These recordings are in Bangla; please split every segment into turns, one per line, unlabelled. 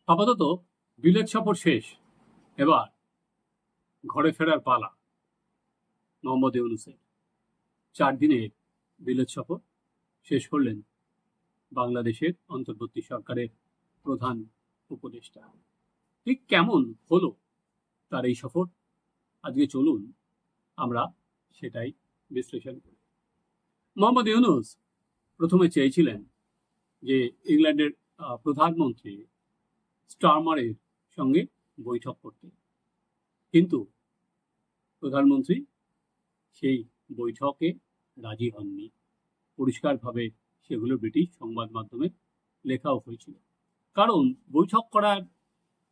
আপাতত বিলেত সফর শেষ। এবার ঘরে ফেরার পালা মোহাম্মদ ইউনূসের। 4 দিনের বিলেত সফর শেষ করলেন বাংলাদেশের অন্তর্বর্তী সরকারের প্রধান উপদেষ্টা। ঠিক কেমন হলো তার এই সফর? আজকে চলুন আমরা সেটাই বিশ্লেষণ করি। মোহাম্মদ ইউনূস প্রথমে চেয়েছিলেন যে ইংল্যান্ডের প্রধানমন্ত্রী স্টারমারের সঙ্গে বৈঠক করতে, কিন্তু প্রধানমন্ত্রী সেই বৈঠকে রাজি হননি। পরিষ্কারভাবে সেগুলো ব্রিটিশ সংবাদ মাধ্যমে লেখাও হয়েছিল। কারণ বৈঠক করার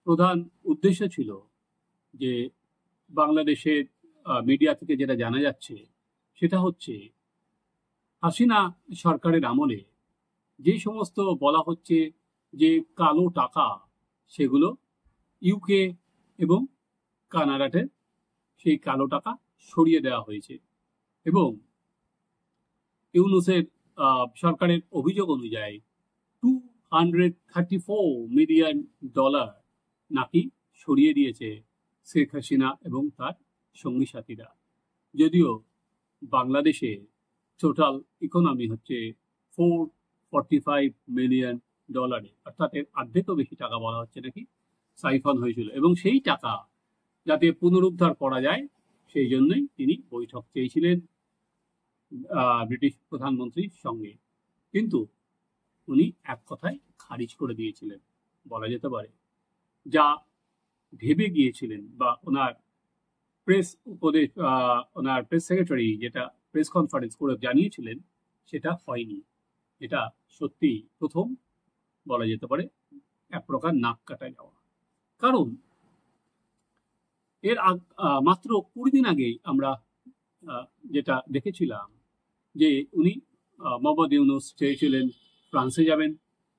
প্রধান উদ্দেশ্য ছিল যে বাংলাদেশের মিডিয়া থেকে যেটা জানা যাচ্ছে সেটা হচ্ছে হাসিনা সরকারের আমলে যে সমস্ত বলা হচ্ছে যে কালো টাকা, সেগুলো ইউকে এবং কানাডাতে সেই কালো টাকা সরিয়ে দেওয়া হয়েছে এবং ইউনূসের সরকারের অভিযোগ অনুযায়ী $234 মিলিয়ন নাকি সরিয়ে দিয়েছে শেখ হাসিনা এবং তার সঙ্গী সাথীরা। যদিও বাংলাদেশে টোটাল ইকোনমি হচ্ছে $445 মিলিয়ন, অর্থাৎ এর অর্ধেকও বেশি টাকা বলা হচ্ছে নাকি সাইফন হয়েছিল, এবং সেই টাকা যাতে পুনরুদ্ধার করা যায় সেই জন্যই তিনি বৈঠক চেয়েছিলেন ব্রিটিশ প্রধানমন্ত্রীর সঙ্গে। কিন্তু উনি এক কথায় খারিজ করে দিয়েছিলেন বলা যেতে পারে। যা ভেবে গিয়েছিলেন বা ওনার প্রেস সেক্রেটারি যেটা প্রেস কনফারেন্স করে জানিয়েছিলেন সেটা হয়নি। এটা সত্যি প্রথম বলা যেতে পারে এক প্রকার নাক কাটা যাওয়া। কারণ এর মাত্র 20 দিন আগেই আমরা যেটা দেখেছিলাম যে উনি মোহাম্মদ ইউনূস চেয়েছিলেন ফ্রান্সে যাবেন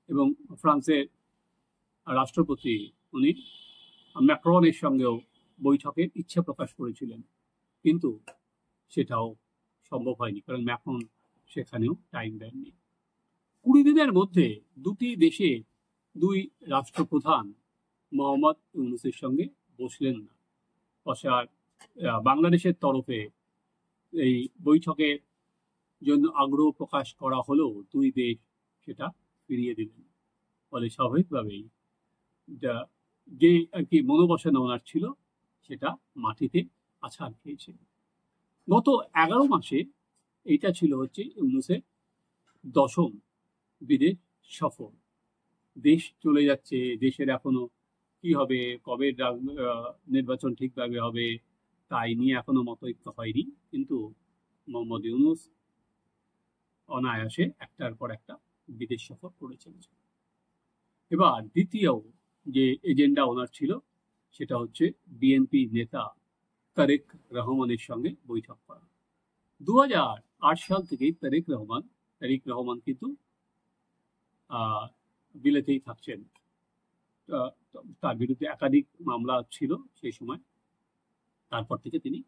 এবং ফ্রান্সের রাষ্ট্রপতি উনি ম্যাক্রনের সঙ্গেও বৈঠকের ইচ্ছা প্রকাশ করেছিলেন, কিন্তু সেটাও সম্ভব হয়নি কারণ ম্যাক্রন সেখানেও টাইম দেননি। 20 দিনের মধ্যে দুটি দেশে দুই রাষ্ট্রপ্রধান মোহাম্মদ ইউনূসের সঙ্গে বসলেন না। বসার বাংলাদেশের তরফে এই বৈঠকের জন্য আগ্রহ প্রকাশ করা হলেও দুই দেশ সেটা ফিরিয়ে দিলেন। ফলে স্বাভাবিকভাবেই যে আর কি মনোবসনা ওনার ছিল সেটা মাটিতে আছাড় খেয়েছে। গত 11 মাসে এইটা ছিল হচ্ছে ইউনূসের 10ম বিদেশ সফর। দেশ চলে যাচ্ছে, দেশের এখনো কি হবে, কবে নির্বাচন ঠিকভাবে হবে তাই নিয়ে এখনো মতৈক্য হয়নি, কিন্তু মোহাম্মদ ইউনূস অনায়াসে একটার পর একটা বিদেশ সফর করে চলেছে। এবার দ্বিতীয় যে এজেন্ডা ওনার ছিল সেটা হচ্ছে বিএনপি নেতা তারেক রহমানের সঙ্গে বৈঠক করা। 2008 সাল থেকেই তারেক রহমান কিন্তু বিলেতেই থাকছেন। তার বিরুদ্ধে একাধিক মামলা ছিল সেই সময়, তারপর থেকে তিনি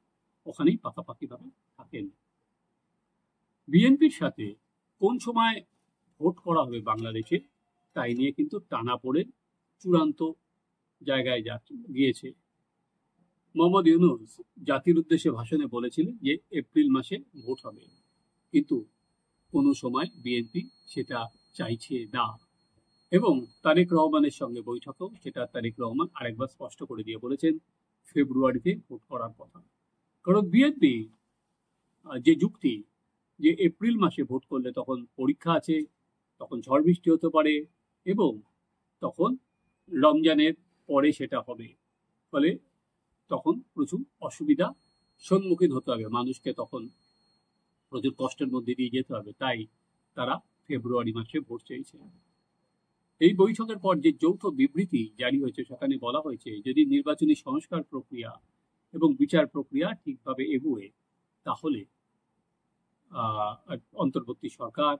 ওখানেই পাকাপাকিভাবে থাকেন। বিএনপির সাথে কোন সময় ভোট করা হবে বাংলাদেশে তাই নিয়ে কিন্তু টানাপোড়ে চূড়ান্ত জায়গায় গিয়েছে। মোহাম্মদ ইউনূস জাতির উদ্দেশ্যে ভাষণে বলেছিলেন যে এপ্রিল মাসে ভোট হবে, কিন্তু কোনো সময় বিএনপি সেটা চাইছে না এবং তারেক রহমানের সঙ্গে বৈঠকেও সেটা তারেক রহমান আরেকবার স্পষ্ট করে দিয়ে বলেছেন ফেব্রুয়ারিতে ভোট করার কথা। কারণ বিএনপি যে যুক্তি যে এপ্রিল মাসে ভোট করলে তখন পরীক্ষা আছে, তখন ঝড় বৃষ্টি হতে পারে এবং তখন রমজানের পরে সেটা হবে, ফলে তখন প্রচুর অসুবিধা সম্মুখীন হতে হবে মানুষকে, তখন প্রচুর কষ্টের মধ্যে দিয়ে যেতে হবে, তাই তারা ফেব্রুয়ারি মাসে ভোট চেয়েছে। এই বৈঠকের পর যে যৌথ বিবৃতি জারি হয়েছে সেখানে বলা হয়েছে যদি নির্বাচনী সংস্কার প্রক্রিয়া এবং বিচার প্রক্রিয়া ঠিকভাবে এগোয় তাহলে অন্তর্বর্তী সরকার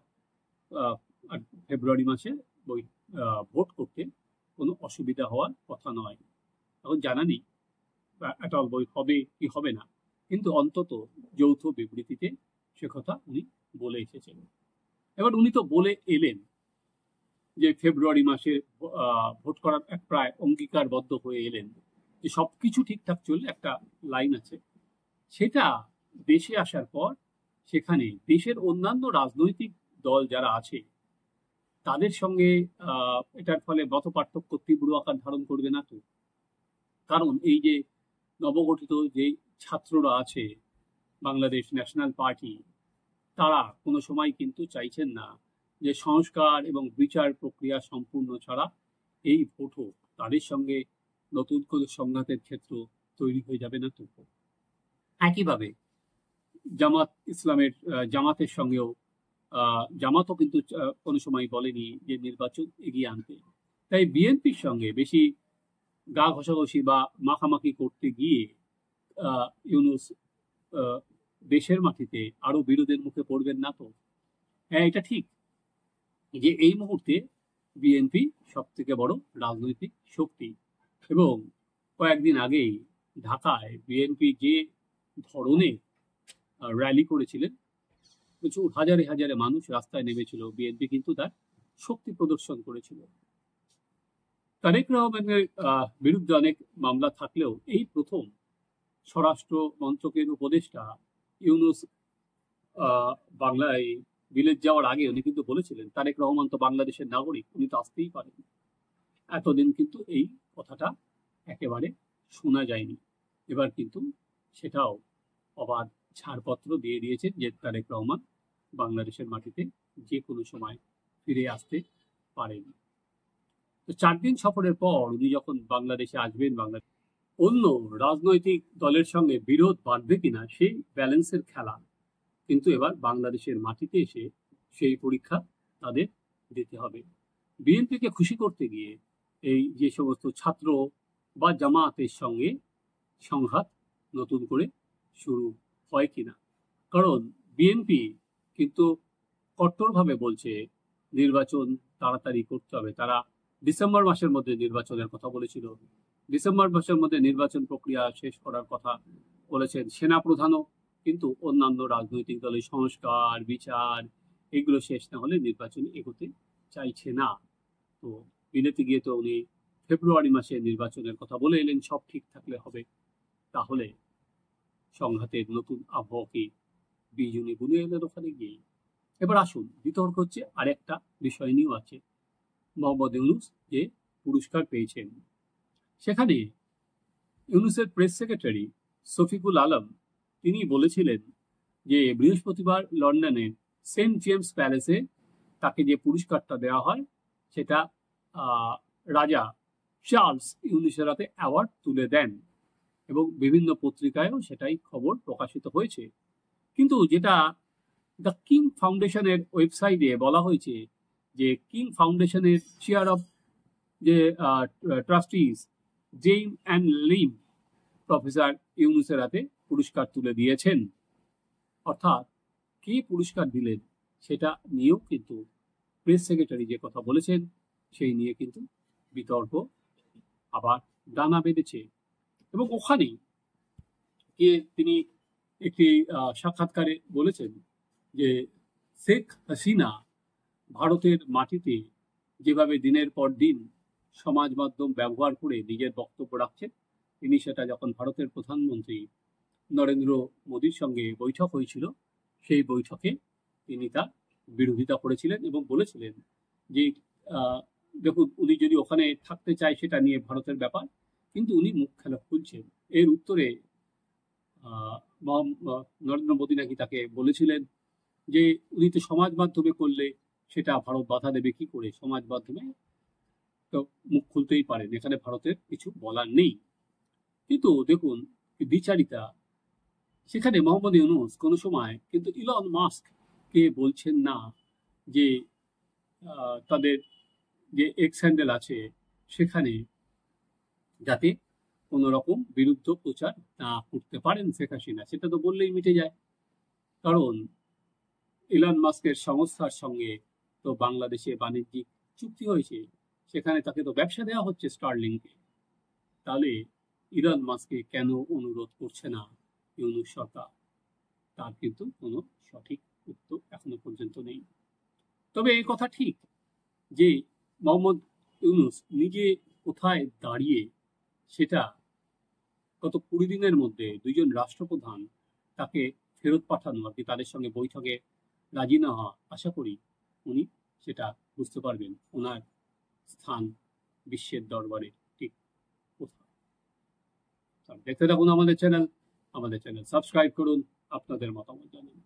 ফেব্রুয়ারি মাসে ভোট করতে কোনো অসুবিধা হওয়ার কথা নয়। এখন জানা নেই অ্যাটল বই হবে কি হবে না, কিন্তু অন্তত যৌথ বিবৃতিতে সে কথা উনি বলে এসেছেন। এবার উনি তো বলে এলেন, যে ফেব্রুয়ারি মাসে ভোট করার এক প্রায় অঙ্গীকারবদ্ধ হয়ে এলেন যে সবকিছু ঠিকঠাক চললে একটা লাইন আছে, সেটা দেশে আসার পর সেখানে দেশের অন্যান্য রাজনৈতিক দল যারা আছে তাদের সঙ্গে এটার ফলে মতপার্থক্য তীব্র আকার ধারণ করবে না তো? কারণ এই যে নবগঠিত যে ছাত্ররা আছে, বাংলাদেশ ন্যাশনাল পার্টি, তারা কোনো সময় কিন্তু চাইছেন না যে সংস্কার এবং বিচার প্রক্রিয়া সম্পূর্ণ ছাড়া এই ভোটও তাদের সঙ্গে নতুন করে সংঘাতের ক্ষেত্র তৈরি হয়ে যাবে না তো? একইভাবে জামাত ইসলামের জামাতের সঙ্গেও জামাতও কিন্তু কোনো সময় বলেনি যে নির্বাচন এগিয়ে আনতে। তাই বিএনপির সঙ্গে বেশি গা ঘষাঘষি বা মাখামাখি করতে গিয়ে ইউনূস দেশের মাটিতে আরো বিরোধের মুখে পড়বেন না তো? হ্যাঁ, এটা ঠিক যে এই মুহূর্তে বিএনপি সব থেকে বড় রাজনৈতিক শক্তি, এবং কয়েকদিন আগেই ঢাকায় বিএনপি যে ধরনের র্যালি করেছিলেন, প্রচুর হাজারে হাজারে মানুষ রাস্তায় নেমেছিল, বিএনপি কিন্তু তার শক্তি প্রদর্শন করেছিল। তারেক রহমানের বিরুদ্ধে অনেক মামলা থাকলেও এই প্রথম স্বরাষ্ট্র মন্ত্রকের উপদেষ্টা ইউনূস বাংলায় বিলেত যাওয়ার আগে উনি কিন্তু বলেছিলেন তারেক রহমান তো বাংলাদেশের নাগরিক, উনি তো আসতেই পারেন। এতদিন কিন্তু এই কথাটা একেবারে শোনা যায়নি, এবার কিন্তু সেটাও অবাধ ছাড়পত্র দিয়ে দিয়েছেন যে তারেক রহমান বাংলাদেশের মাটিতে যে কোনো সময় ফিরে আসতে পারেন। তো 4 দিন সফরের পর উনি যখন বাংলাদেশে আসবেন, বাংলাদেশ অন্য রাজনৈতিক দলের সঙ্গে বিরোধ বাড়বে কিনা সেই ব্যালেন্সের খেলা কিন্তু এবার বাংলাদেশের মাটিতে এসে সেই পরীক্ষা তাদের দিতে হবে। বিএনপিকে খুশি করতে গিয়ে এই যে সমস্ত ছাত্র বা জামায়াতের সঙ্গে সংঘাত নতুন করে শুরু হয় কিনা, কারণ বিএনপি কিন্তু কট্টরভাবে বলছে নির্বাচন তাড়াতাড়ি করতে হবে। তারা ডিসেম্বর মাসের মধ্যে নির্বাচনের কথা বলেছিল, ডিসেম্বর মাসের মধ্যে নির্বাচন প্রক্রিয়া শেষ করার কথা বলেছেন সেনাপ্রধানও, কিন্তু অন্যান্য রাজনৈতিক দলের সংস্কার বিচার এগুলো শেষ না হলে নির্বাচনে এগোতে চাইছে না। তো বিলেতে গিয়ে তো উনি ফেব্রুয়ারি মাসে নির্বাচনের কথা বলে এলেন, সব ঠিক থাকলে হবে। তাহলে সংঘাতের নতুন আবহাওয়াকে বিজুনি বুনে এলেন ওখানে গিয়ে। এবার আসুন, বিতর্ক হচ্ছে আরেকটা বিষয় নিয়েও আছে, মোহাম্মদ ইউনূস যে পুরস্কার পেয়েছেন। সেখানে ইউনূসের প্রেস সেক্রেটারি শফিকুল আলম তিনি বলেছিলেন যে বৃহস্পতিবার লন্ডনের সেন্ট জেমস প্যালেসে তাকে যে পুরস্কারটা দেওয়া হয় সেটা রাজা চার্লস ইউনূসের হাতে অ্যাওয়ার্ড তুলে দেন, এবং বিভিন্ন পত্রিকায়ও সেটাই খবর প্রকাশিত হয়েছে। কিন্তু যেটা দ্য কিং ফাউন্ডেশনের ওয়েবসাইটে বলা হয়েছে যে কিং ফাউন্ডেশনের চেয়ার অফ যে ট্রাস্টিজ জেইম অ্যান্ড লিম প্রফেসর ইউনূসের হাতে পুরস্কার তুলে দিয়েছেন। অর্থাৎ কে পুরস্কার দিলেন সেটা নিয়েও কিন্তু প্রেস সেক্রেটারি যে কথা বলেছেন সেই নিয়ে কিন্তু বিতর্ক আবার ডানা বেঁধেছে। এবং ওখানেই গিয়ে তিনি একটি সাক্ষাৎকারে বলেছেন যে শেখ হাসিনা ভারতের মাটিতে যেভাবে দিনের পর দিন সমাজ মাধ্যম ব্যবহার করে নিজের বক্তব্য রাখছেন, তিনি সেটা যখন ভারতের প্রধানমন্ত্রী নরেন্দ্র মোদীর সঙ্গে বৈঠক হয়েছিল সেই বৈঠকে তিনি তার বিরোধিতা করেছিলেন এবং বলেছিলেন যে দেখুন, উনি যদি ওখানে থাকতে চায় সেটা নিয়ে ভারতের ব্যাপার, কিন্তু উনি মুখ খেলা খুলছেন। এর উত্তরে নরেন্দ্র মোদী নাকি তাকে বলেছিলেন যে উনি তো সমাজ মাধ্যমে করলে সেটা ভারত বাধা দেবে কি করে, সমাজ মাধ্যমে তো মুখ খুলতেই পারেন, এখানে ভারতের কিছু বলার নেই। কিন্তু দেখুন দ্বিচারিতা, সেখানে মোহাম্মদ ইউনূস কোনো সময় কিন্তু ইলন মাস্ক কে বলছেন না যে তাদের যে এক্স হ্যান্ডেল আছে সেখানে যাতে কোনো রকম বিরুদ্ধ প্রচার না করতে পারেন শেখ হাসিনা, সেটা তো বললেই মিটে যায়। কারণ ইলন মাস্কের সংস্থার সঙ্গে তো বাংলাদেশে বাণিজ্যিক চুক্তি হয়েছে, সেখানে তাকে তো ব্যবসা দেওয়া হচ্ছে স্টারলিংকে। তাহলে ইলন মাস্ককে কেন অনুরোধ করছে না ইউনূস সরকার, তার কিন্তু কোনো সঠিক উত্তর এখনো পর্যন্ত নেই। তবে এই কথা ঠিক যে মোহাম্মদ ইউনূস নিজে কোথায় দাঁড়িয়ে সেটা গত 20 দিনের মধ্যে দুইজন রাষ্ট্রপ্রধান তাকে ফেরত পাঠানো আর কি, তাদের সঙ্গে বৈঠকে রাজি না হওয়া, আশা করি উনি সেটা বুঝতে পারবেন ওনার স্থান বিশ্বের দরবারে ঠিক কোথায়। দেখতে থাকুন আমাদের চ্যানেল সাবস্ক্রাইব করুন, আপনাদের মতামত জানান।